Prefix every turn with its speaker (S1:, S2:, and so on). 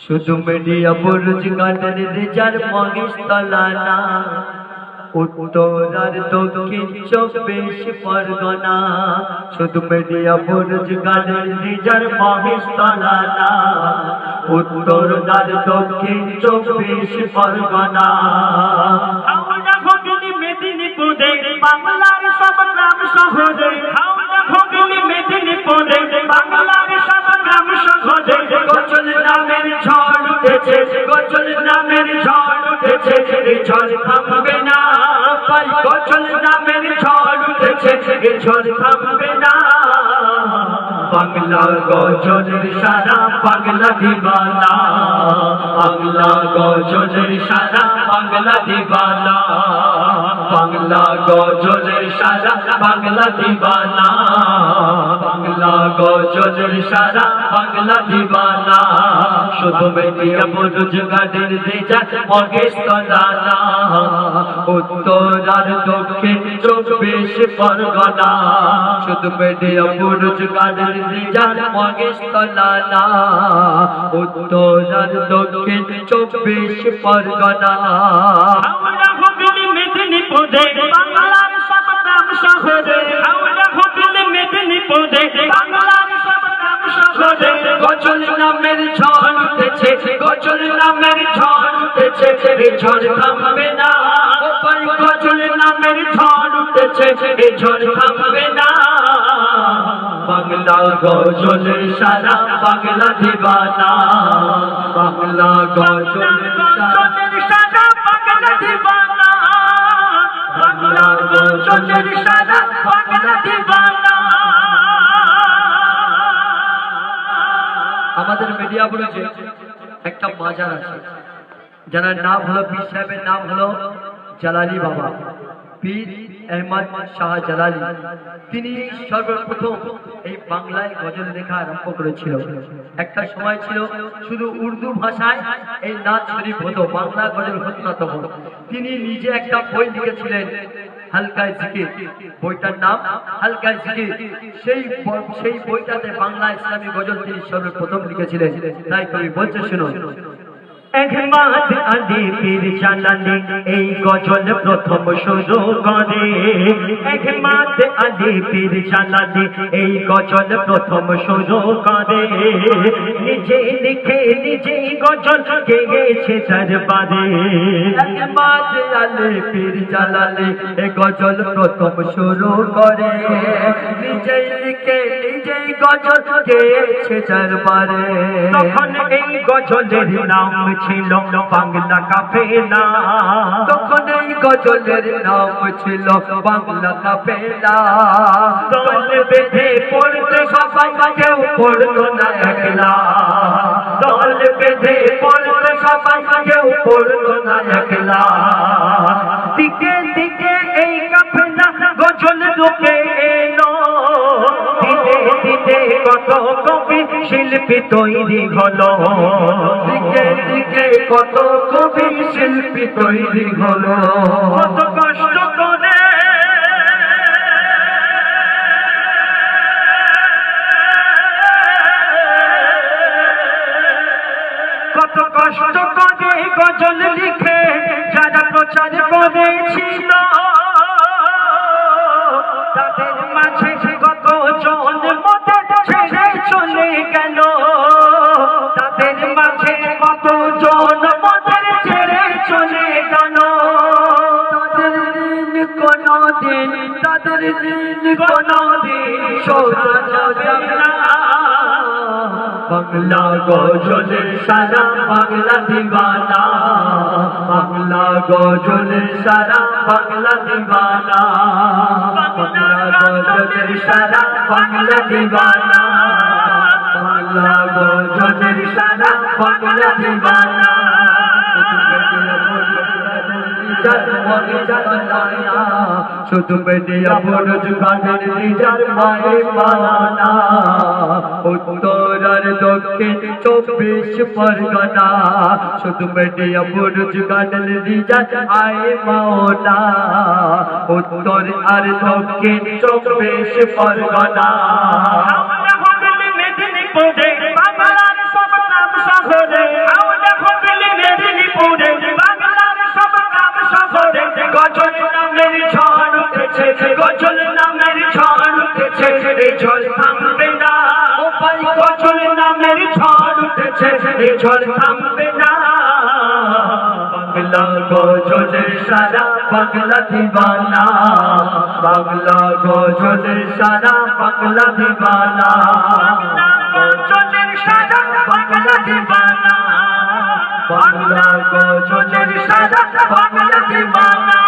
S1: শুধু মিডিয়া বুরুজ গানের রেজার মহেশ তলানা উত্তর আর দক্ষিণ 24 পরগনা। শুধু মিডিয়া বুরুজ গানের রেজার মহেশ তলানা উত্তর আর দক্ষিণ 24 পরগনা।
S2: হাওড়া হুগলি মেদিনীপুরে বাংলার সব গ্রাম শহরে, হাওড়া হুগলি মেদিনীপুরে বাংলার সব গ্রাম শহরে
S1: গজল নামের ঝড় উঠেছে, গজল নামের ঝড় উঠেছে, এই ঝড় থামবে না ভাই। গজল নামের ঝড় উঠেছে, এই ঝড় থামবে না। বাংলা গজলের সারা বাংলা দিবানা, বাংলা গজলের সারা বাংলা দিবানা, বাংলা গজলের সারা বাংলা দিবানা, বাংলা গজলের সারা বাংলা দিবানা। শুধু মিডিয়া বুরুজ গানের রেজা মহেশ তলানা উত্তর আর দক্ষিণ 24 পরগনা। শুধু মিডিয়া বুরুজ গানের রেজা মহেশ তলানা উত্তর আর দক্ষিণ 24 পরগনা।
S2: হাওড়া হুগলি মেদিনীপুরে বাংলার সব গ্রাম শহরে, হাওড়া হুগলি মেদিনীপুরে বাংলার সব গ্রাম শহরে
S1: গজল নামের ঝড় উঠেছে, গজল নামের ঝড় উঠেছে, এই ঝড় থামবে না ভাই। গজল নামের ঝড় উঠেছে, এই ঝড় থামবে না। বাংলা গজলের সারা বাংলা দিবানা, বাংলা গজলের সারা
S2: বাংলা দিবানা, বাংলা গজলের সারা বাংলা দিবানা।
S1: আমাদের মিডিয়া বুরুজে একটা মাজার আছে, যার নাম হলো পীর সাহেবের নাম হলো জালালি বাবা, পীর আহমদ শাহ জালালি। তিনি সর্বপ্রথম এই বাংলায় গজল লেখা আরম্ভ করেছিল। একটা সময় ছিল শুধু উর্দু ভাষায় এই নাচ শরীফ হতো, বাংলা গজল হতো না তখন। তিনি নিজে একটা বই লিখেছিলেন হালকায় জিকির, বইটার নাম হালকায় জিকির। সেই বইটাতে বাংলা ইসলামী গজল তিনি সর্বপ্রথম লিখেছিলেন। তাই কবি বলছে শুনুন।
S2: আহমদ আলী পীর জালালি এই গজল প্রথম শুরু করে, আহমদ আলী পীর জালালি এই গজল প্রথম শুরু করে। নিজে লিখে নিজেই গজল গেয়েছে দরবারে।
S1: আহমদ আলী পীর জালালি এই গজল প্রথম শুরু করে, নিজেই লিখে নিজেই গজল গেয়েছে দরবারে।
S2: তখন এই গজলের নাম ছিল বাংলা কাফেলা,
S1: তখন এই গজলের নাম ছিল বাংলা কাফেলা।
S2: দল বেঁধে পড়তে সবাই, কেউ পড়লো না একলা। দল বেঁধে পড়তে সবাই, কেউ পড়লো না একলা। দিকে দিকে এই কাফেলা গজল রূপে এলো, দিতে দিতে কত কবি শিল্পী তৈরি হলো।
S1: দিকে দিকে কত কবি শিল্পী তৈরি হলো।
S2: কত কষ্ট করে কত কষ্ট করে গজল লিখে যারা প্রচার করেছিল, তাদের মাঝে কত জন মতে ছেড়ে চলে গেল। তাদের মাঝে কত জন মতে ছেড়ে চলে গেল।
S1: তাদের দিন কোনদিন, তাদের দিন কোনদিন শোনা যাবে না। বাংলা গজলের সারা বাংলা দিবানা, বাংলা গজলের সারা বাংলা দিবানা, বাংলা গজলের সারা বাংলা দিবানা, বাংলা গজলের সারা বাংলা দিবানা। শুধু মিডিয়া বুরুজ গানের রেজার মায়ে মাওলানা উত্তর আর দক্ষিণ 24 পরগনা। শুধু মিডিয়া বুরুজ গানের রেজার আয়ে মাওলানা উত্তর আর দক্ষিণ 24 পরগনা।
S2: হাওড়া হুগলি মেদিনীপুরে বাংলার সব গ্রাম শহরে চলছে এই ঝড় থামবে না বাংলা গজলের সারা বাংলা দিবানা বাংলা গজলের সারা বাংলা দিবানা গজলের সারা বাংলা দিবানা বাংলা গজলের সারা বাংলা দিবানা